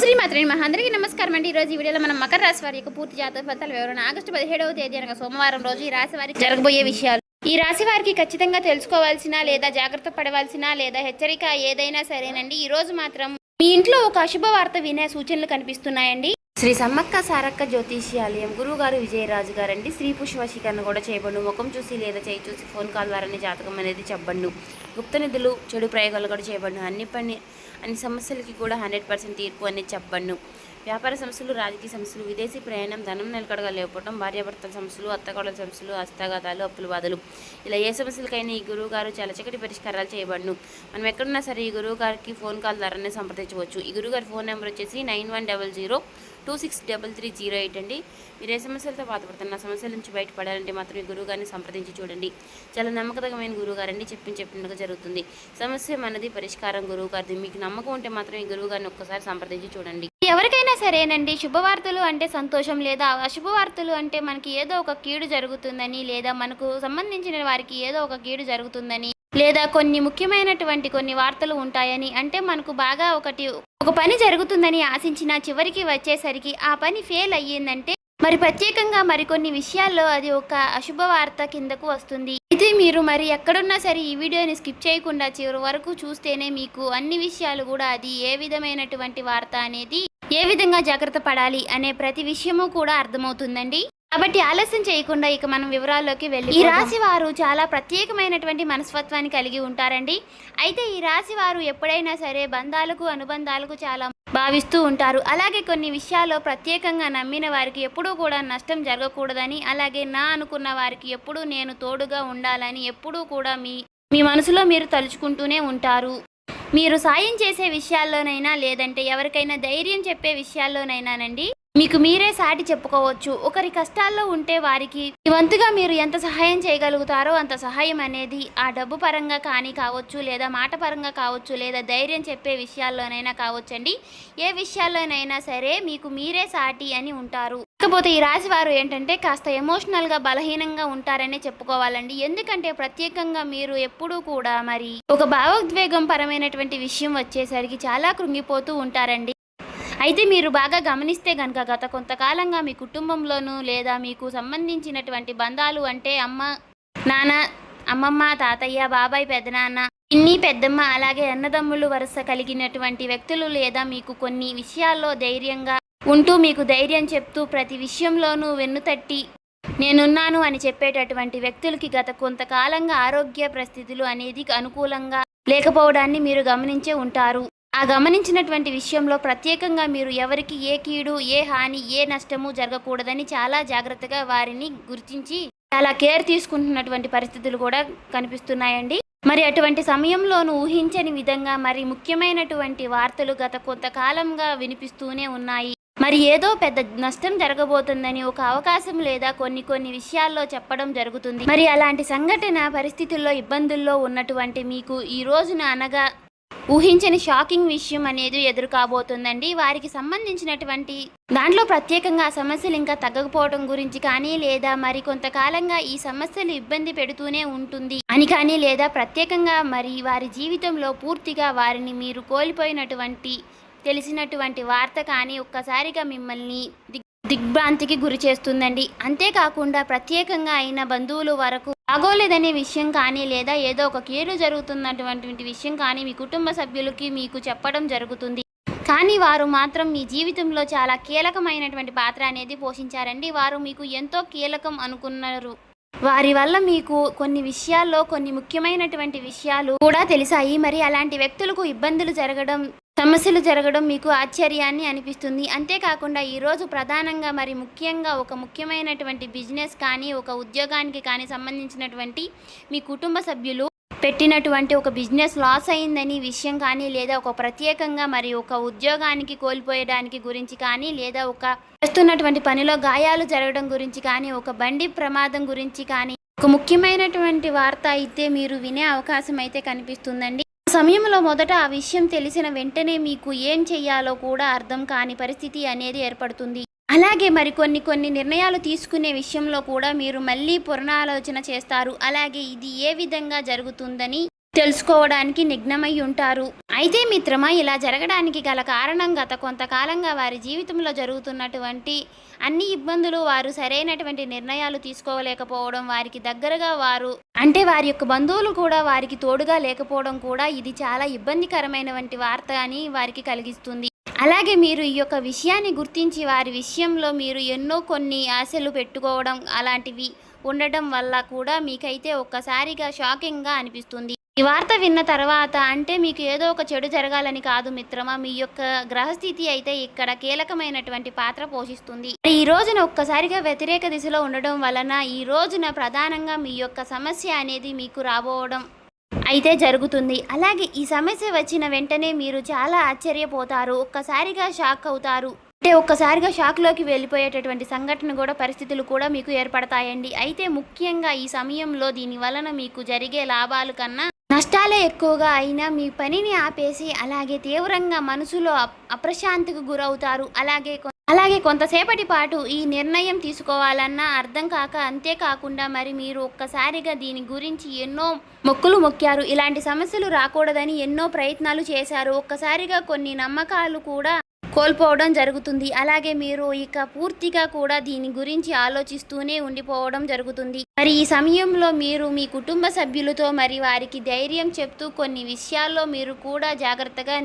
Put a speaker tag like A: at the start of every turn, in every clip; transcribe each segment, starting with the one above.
A: శ్రీమాత్రి మహందరికి నమస్కారం అండి. ఈరోజు ఈ వీడియోలో మనం మకర రాశి వారి యొక్క పూర్తి జాతక ఫలితాల వివరణ ఆగస్టు 17వ తేదీ అనగా సోమవారం రోజు ఈ రాశి వారికి జరగబోయే విషయాలు. ఈ రాశి వారికి ఖచ్చితంగా తెలుసుకోవాల్సిన లేదా జాగ్రత్త పడవలసిన లేదా హెచ్చరిక ఏదైనా సరేనండి. ఈ రోజు మాత్రం మీ ఇంట్లో ఒక అశుభ వార్త వినే సూచనలు కనిపిస్తున్నాయండి. శ్రీ సమ్మక్క సారక్క జ్యోతిష్యాలయం గురువు గారు విజయరాజు గారండి. స్త్రీ పురుష వశీకరణ కూడా చేయబడు. ముఖం చూసి లేదా చేయి చూసి ఫోన్ కాల్ ద్వారానే జాతకం అనేది చెప్పబడు. గుప్త నిధులు చెడు ప్రయోగాలు కూడా చేయబడు. అన్ని సమస్యలకి కూడా 100% తీర్పు అనేది చెప్పబడు. వ్యాపార సమస్యలు, రాజకీయ సమస్యలు, విదేశీ ప్రయాణం, ధనం నిలకడగా లేకపోవడం, భార్యాభర్తల సమస్యలు, అత్తకోడల సమస్యలు, హస్తఘాతాలు, అప్పుల బాధలు, ఇలా ఏ సమస్యలకైనా ఈ గురువు గారు చాలా చక్కటి పరిష్కారాలు చేయబడును. మనం ఎక్కడున్నా సరే ఈ గురువు గారికి ఫోన్ కాల్ ద్వారానే సంప్రదించవచ్చు. ఈ గురువు గారి ఫోన్ నెంబర్ వచ్చేసి 9100263308 అండి. మీరు ఏ సమస్యలతో బాధపడుతున్న సమస్యల నుంచి బయటపడాలంటే మాత్రం ఈ గురువు గారిని సంప్రదించి చూడండి. చాలా నమ్మకమైన గురువు గారండి. చెప్పినట్టుగా జరుగుతుంది. సమస్య మనది, పరిష్కారం గురువు గారిది. మీకు నమ్మకం ఉంటే మాత్రం ఈ గురువు గారిని ఒక్కసారి సంప్రదించి చూడండి. ఎవరికైనా సరేనండి, శుభవార్తలు అంటే సంతోషం లేదా అశుభవార్తలు అంటే మనకి ఏదో ఒక కీడు జరుగుతుందని లేదా మనకు సంబంధించిన వారికి ఏదో ఒక కీడు జరుగుతుందని లేదా కొన్ని ముఖ్యమైనటువంటి కొన్ని వార్తలు ఉంటాయని అంటే మనకు బాగా ఒక పని జరుగుతుందని ఆశించిన చివరికి వచ్చేసరికి ఆ పని ఫెయిల్ అయ్యిందంటే మరి ప్రత్యేకంగా మరికొన్ని విషయాల్లో అది ఒక అశుభ వార్త కిందకు వస్తుంది. అయితే మీరు మరి ఎక్కడున్నా సరే ఈ వీడియోని స్కిప్ చేయకుండా చివరి వరకు చూస్తేనే మీకు అన్ని విషయాలు కూడా అది ఏ విధమైనటువంటి వార్త అనేది ఏ విధంగా జాగ్రత్త పడాలి అనే ప్రతి విషయము కూడా అర్థమవుతుందండి. కాబట్టి ఆలస్యం చేయకుండా ఇక మనం వివరాల్లోకి వెళ్ళి, ఈ రాశి వారు చాలా ప్రత్యేకమైనటువంటి మనస్తత్వాన్ని కలిగి ఉంటారండి. అయితే ఈ రాశి వారు ఎప్పుడైనా సరే బంధాలకు అనుబంధాలకు చాలా భావిస్తూ ఉంటారు. అలాగే కొన్ని విషయాల్లో ప్రత్యేకంగా నమ్మిన వారికి ఎప్పుడూ కూడా నష్టం జరగకూడదని, అలాగే నా అనుకున్న వారికి ఎప్పుడూ నేను తోడుగా ఉండాలని ఎప్పుడూ కూడా మీ మనసులో మీరు తలుచుకుంటూనే ఉంటారు. మీరు సాయం చేసే విషయాల్లోనైనా లేదంటే ఎవరికైనా ధైర్యం చెప్పే విషయాల్లోనైనానండి మీకు మీరే సాటి చెప్పుకోవచ్చు. ఒకరి కష్టాల్లో ఉంటే వారికి వంతుగా మీరు ఎంత సహాయం చేయగలుగుతారో అంత సహాయం అనేది ఆ డబ్బు పరంగా కావచ్చు లేదా మాట పరంగా కావచ్చు లేదా ధైర్యం చెప్పే విషయాల్లోనైనా కావచ్చండి. ఏ విషయాల్లోనైనా సరే మీకు మీరే సాటి అని ఉంటారు. కాకపోతే ఈ రాశి వారు ఏంటంటే కాస్త ఎమోషనల్గా బలహీనంగా ఉంటారనే చెప్పుకోవాలండి. ఎందుకంటే ప్రత్యేకంగా మీరు ఎప్పుడూ కూడా మరి ఒక భావోద్వేగం పరమైనటువంటి విషయం వచ్చేసరికి చాలా కృంగిపోతూ ఉంటారండి. అయితే మీరు బాగా గమనిస్తే కనుక గత కొంతకాలంగా మీ కుటుంబంలోనూ లేదా మీకు సంబంధించినటువంటి బంధాలు అంటే అమ్మ, నాన్న, అమ్మమ్మ, తాతయ్య, బాబాయ్, పెదనాన్న, పిన్ని, పెద్దమ్మ, అలాగే అన్నదమ్ములు వరుస కలిగినటువంటి వ్యక్తులు లేదా మీకు కొన్ని విషయాల్లో ధైర్యంగా ఉంటూ మీకు ధైర్యం చెప్తూ ప్రతి విషయంలోనూ వెన్నుతట్టి నేనున్నాను అని చెప్పేటటువంటి వ్యక్తులకి గత కొంతకాలంగా ఆరోగ్య పరిస్థితులు అనేది అనుకూలంగా లేకపోవడాన్ని మీరు గమనించే ఉంటారు. ఆ గమనించినటువంటి విషయంలో ప్రత్యేకంగా మీరు ఎవరికి ఏ కీడు, ఏ హాని, ఏ నష్టము జరగకూడదని చాలా జాగ్రత్తగా వారిని గుర్తించి చాలా కేర్ తీసుకుంటున్నటువంటి పరిస్థితులు కూడా కనిపిస్తున్నాయండి. మరి అటువంటి సమయంలోనూ ఊహించని విధంగా మరి ముఖ్యమైనటువంటి వార్తలు గత కొంతకాలంగా వినిపిస్తూనే ఉన్నాయి. మరి ఏదో పెద్ద నష్టం జరగబోతుందని ఒక అవకాశం లేదా కొన్ని విషయాల్లో చెప్పడం జరుగుతుంది. మరి అలాంటి సంఘటన పరిస్థితుల్లో ఇబ్బందుల్లో ఉన్నటువంటి మీకు ఈ రోజున అనగా ఊహించని షాకింగ్ విషయం అనేది ఎదురు కాబోతుందండి. వారికి సంబంధించినటువంటి దాంట్లో ప్రత్యేకంగా సమస్యలు ఇంకా తగ్గకపోవడం గురించి కానీ లేదా మరి కొంతకాలంగా ఈ సమస్యలు ఇబ్బంది పెడుతూనే ఉంటుంది అని కానీ లేదా ప్రత్యేకంగా మరి వారి జీవితంలో పూర్తిగా వారిని మీరు కోల్పోయినటువంటి తెలిసినటువంటి వార్త కానీ ఒక్కసారిగా మిమ్మల్ని దిగ్భ్రాంతికి గురి చేస్తుందండి. అంతేకాకుండా ప్రత్యేకంగా అయిన బంధువులు వరకు బాగోలేదనే విషయం కానీ లేదా ఏదో ఒక కీడు జరుగుతున్నటువంటి విషయం కానీ మీ కుటుంబ సభ్యులకి మీకు చెప్పడం జరుగుతుంది. కానీ వారు మాత్రం మీ జీవితంలో చాలా కీలకమైనటువంటి పాత్ర అనేది పోషించారండి. వారు మీకు ఎంతో కీలకం అనుకున్నారు. వారి వల్ల మీకు కొన్ని విషయాల్లో కొన్ని ముఖ్యమైనటువంటి విషయాలు కూడా తెలిసాయి. మరి అలాంటి వ్యక్తులకు ఇబ్బందులు జరగడం, సమస్యలు జరగడం మీకు ఆశ్చర్యాన్ని అనిపిస్తుంది. అంతేకాకుండా ఈరోజు ప్రధానంగా మరి ముఖ్యంగా ఒక ముఖ్యమైనటువంటి బిజినెస్ కానీ ఒక ఉద్యోగానికి కానీ సంబంధించినటువంటి మీ కుటుంబ సభ్యులు పెట్టినటువంటి ఒక బిజినెస్ లాస్ అయిందని విషయం కానీ లేదా ఒక ప్రత్యేకంగా మరి ఒక ఉద్యోగానికి కోల్పోయడానికి గురించి కానీ లేదా ఒక చేస్తున్నటువంటి పనిలో గాయాలు జరగడం గురించి కానీ ఒక బండి ప్రమాదం గురించి కానీ ఒక ముఖ్యమైనటువంటి వార్త అయితే మీరు వినే అవకాశం అయితే కనిపిస్తుందండి. సమయంలో మొదట ఆ విషయం తెలిసిన వెంటనే మీకు ఏం చెయ్యాలో కూడా అర్థం కాని పరిస్థితి అనేది ఏర్పడుతుంది. అలాగే మరి కొన్ని నిర్ణయాలు తీసుకునే విషయంలో కూడా మీరు మళ్ళీ పునరాలోచన చేస్తారు. అలాగే ఇది ఏ విధంగా జరుగుతుందని
B: తెలుసుకోవడానికి నిఘ్నమై ఉంటారు. అయితే మిత్రమా, ఇలా జరగడానికి గల కారణం గత కొంతకాలంగా వారి జీవితంలో జరుగుతున్నటువంటి అన్ని ఇబ్బందులు, వారు సరైనటువంటి నిర్ణయాలు తీసుకోలేకపోవడం, వారికి దగ్గరగా వారు అంటే వారి యొక్క బంధువులు కూడా వారికి తోడుగా లేకపోవడం కూడా ఇది చాలా ఇబ్బందికరమైనటువంటి వార్త అని వారికి కలిగిస్తుంది. అలాగే మీరు ఈ యొక్క విషయాన్ని గుర్తించి వారి విషయంలో మీరు ఎన్నో కొన్ని ఆశలు పెట్టుకోవడం అలాంటివి ఉండటం వల్ల కూడా మీకైతే ఒక్కసారిగా షాకింగ్గా అనిపిస్తుంది. ఈ వార్త విన్న తర్వాత అంటే మీకు ఏదో ఒక చెడు జరగాలని కాదు మిత్రమా, మీ యొక్క గ్రహస్థితి అయితే ఇక్కడ కీలకమైనటువంటి పాత్ర పోషిస్తుంది. ఈ రోజున ఒక్కసారిగా వ్యతిరేక దిశలో ఉండడం వలన ఈ రోజున ప్రధానంగా మీ యొక్క సమస్య అనేది మీకు రాబోవడం అయితే జరుగుతుంది. అలాగే ఈ సమస్య వచ్చిన వెంటనే మీరు చాలా ఆశ్చర్యపోతారు, ఒక్కసారిగా షాక్ అవుతారు. అంటే ఒక్కసారిగా షాక్లోకి వెళ్ళిపోయేటటువంటి సంఘటన కూడా పరిస్థితులు కూడా మీకు ఏర్పడతాయండి. అయితే ముఖ్యంగా ఈ సమయంలో దీని వలన మీకు జరిగే లాభాల కన్నా నష్టాలే ఎక్కువగా అయినా మీ పనిని ఆపేసి అలాగే తీవ్రంగా మనసులో అప్రశాంతికి గురవుతారు. అలాగే కొంతసేపటి పాటు ఈ నిర్ణయం తీసుకోవాలన్నా అర్థం కాక, అంతేకాకుండా మరి మీరు ఒక్కసారిగా దీని గురించి ఎన్నో మొక్కులు మొక్కారు, ఇలాంటి సమస్యలు రాకూడదని ఎన్నో ప్రయత్నాలు చేశారు. ఒక్కసారిగా కొన్ని నమ్మకాలు కూడా కోల్పోవడం జరుగుతుంది. అలాగే మీరు ఇక పూర్తిగా కూడా దీని గురించి ఆలోచిస్తూనే ఉండిపోవడం జరుగుతుంది. మరి ఈ సమయంలో మీరు మీ కుటుంబ సభ్యులతో మరి వారికి ధైర్యం చెప్తూ కొన్ని విషయాల్లో మీరు కూడా జాగ్రత్తగా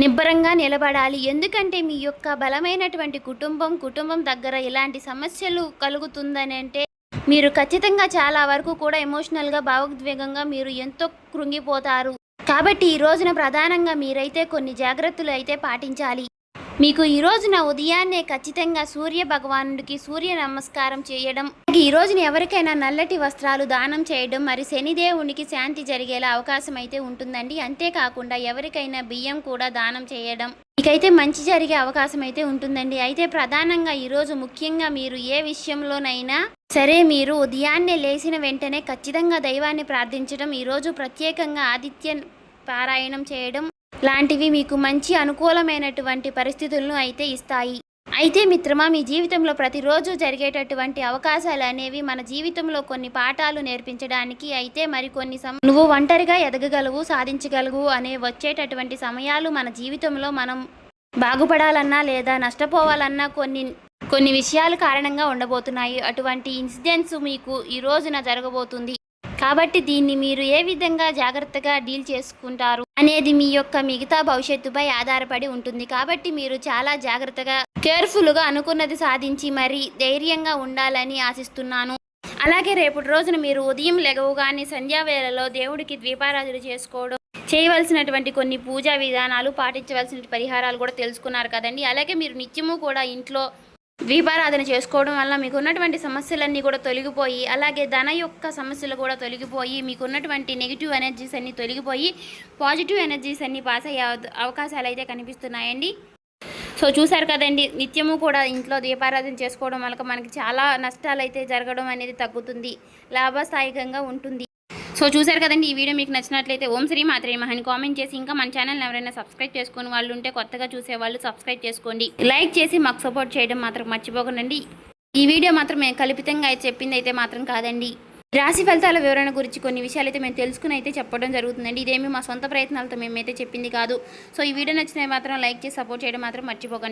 B: నిబ్బరంగా నిలబడాలి. ఎందుకంటే మీ యొక్క బలమైనటువంటి కుటుంబం దగ్గర ఇలాంటి సమస్యలు కలుగుతుందని అంటే మీరు ఖచ్చితంగా చాలా వరకు కూడా ఎమోషనల్గా భావోద్వేగంగా మీరు ఎంతో కృంగిపోతారు. కాబట్టి ఈ రోజున ప్రధానంగా మీరైతే కొన్ని జాగ్రత్తలు అయితే పాటించాలి. మీకు ఈ రోజున ఉదయాన్నే ఖచ్చితంగా సూర్య భగవానుడికి సూర్య నమస్కారం చేయడం, ఈ రోజున ఎవరికైనా నల్లటి వస్త్రాలు దానం చేయడం, మరి శనిదేవునికి శాంతి జరిగేలా అవకాశం అయితే ఉంటుందండి. అంతేకాకుండా ఎవరికైనా బియ్యం కూడా దానం చేయడం మీకైతే మంచి జరిగే అవకాశం అయితే ఉంటుందండి. అయితే ప్రధానంగా ఈరోజు ముఖ్యంగా మీరు ఏ విషయంలోనైనా సరే మీరు ఉదయాన్నే లేచిన వెంటనే ఖచ్చితంగా దైవాన్ని ప్రార్థించడం, ఈరోజు ప్రత్యేకంగా ఆదిత్య పారాయణం చేయడం లాంటివి మీకు మంచి అనుకూలమైనటువంటి పరిస్థితులను అయితే ఇస్తాయి. అయితే మిత్రమా, మీ జీవితంలో ప్రతిరోజు జరిగేటటువంటి అవకాశాలు అనేవి మన జీవితంలో కొన్ని పాఠాలు నేర్పించడానికి అయితే మరికొన్ని నువ్వు ఒంటరిగా ఎదగగలవు, సాధించగలవు అనే వచ్చేటటువంటి సమయాలు మన జీవితంలో మనం బాగుపడాలన్నా లేదా నష్టపోవాలన్నా కొన్ని విషయాల కారణంగా ఉండబోతున్నాయి. అటువంటి ఇన్సిడెంట్స్ మీకు ఈ రోజున జరగబోతుంది. కాబట్టి దీన్ని మీరు ఏ విధంగా జాగ్రత్తగా డీల్ చేసుకుంటారు అనేది మీ యొక్క మిగతా భవిష్యత్తుపై ఆధారపడి ఉంటుంది. కాబట్టి మీరు చాలా జాగ్రత్తగా కేర్ఫుల్గా అనుకున్నది సాధించి మరి ధైర్యంగా ఉండాలని ఆశిస్తున్నాను. అలాగే రేపటి రోజున మీరు ఉదయం లెగవగానే సంధ్యావేళలో దేవుడికి దీపారాధన చేసుకోవడం, చేయవలసినటువంటి కొన్ని పూజా విధానాలు, పాటించవలసిన పరిహారాలు కూడా తెలుసుకున్నారు కదండి. అలాగే మీరు నిత్యము కూడా ఇంట్లో దీపారాధన చేసుకోవడం వల్ల మీకు ఉన్నటువంటి సమస్యలన్నీ కూడా తొలగిపోయి, అలాగే ధన యొక్క సమస్యలు కూడా తొలగిపోయి, మీకు ఉన్నటువంటి నెగిటివ్ ఎనర్జీస్ అన్నీ తొలగిపోయి పాజిటివ్ ఎనర్జీస్ అన్నీ పాస్ అయ్యే అవకాశాలు అయితే కనిపిస్తున్నాయండి. సో చూసారు కదండి, నిత్యము కూడా ఇంట్లో దీపారాధన చేసుకోవడం వల్ల మనకి చాలా నష్టాలు అయితే జరగడం అనేది తగ్గుతుంది, లాభస్థాయికంగా ఉంటుంది. సో చూసారు కదండి, ఈ వీడియో మీకు నచ్చినట్లయితే ఓం శ్రీ మాత్రే నమః అని కామెంట్ చేసి, ఇంకా మన ఛానల్ని ఎవరైనా సబ్స్క్రైబ్ చేసుకుని వాళ్ళు ఉంటే కొత్తగా చూసేవాళ్ళు సబ్స్క్రైబ్ చేసుకోండి. లైక్ చేసి మాకు సపోర్ట్ చేయడం మాత్రం మర్చిపోకండి. ఈ వీడియో మాత్రం మేము కల్పితంగా అయితే చెప్పింది అయితే మాత్రం కాదండి. రాశి ఫలితాల వివరణ గురించి కొన్ని విషయాలు అయితే మేము తెలుసుకుని అయితే చెప్పడం జరుగుతుందండి. ఇదేమి మా సొంత ప్రయత్నాలతో మేమైతే చెప్పింది కాదు. సో ఈ వీడియో నచ్చినవి మాత్రం లైక్ చేసి సపోర్ట్ చేయడం మాత్రం మర్చిపోకండి.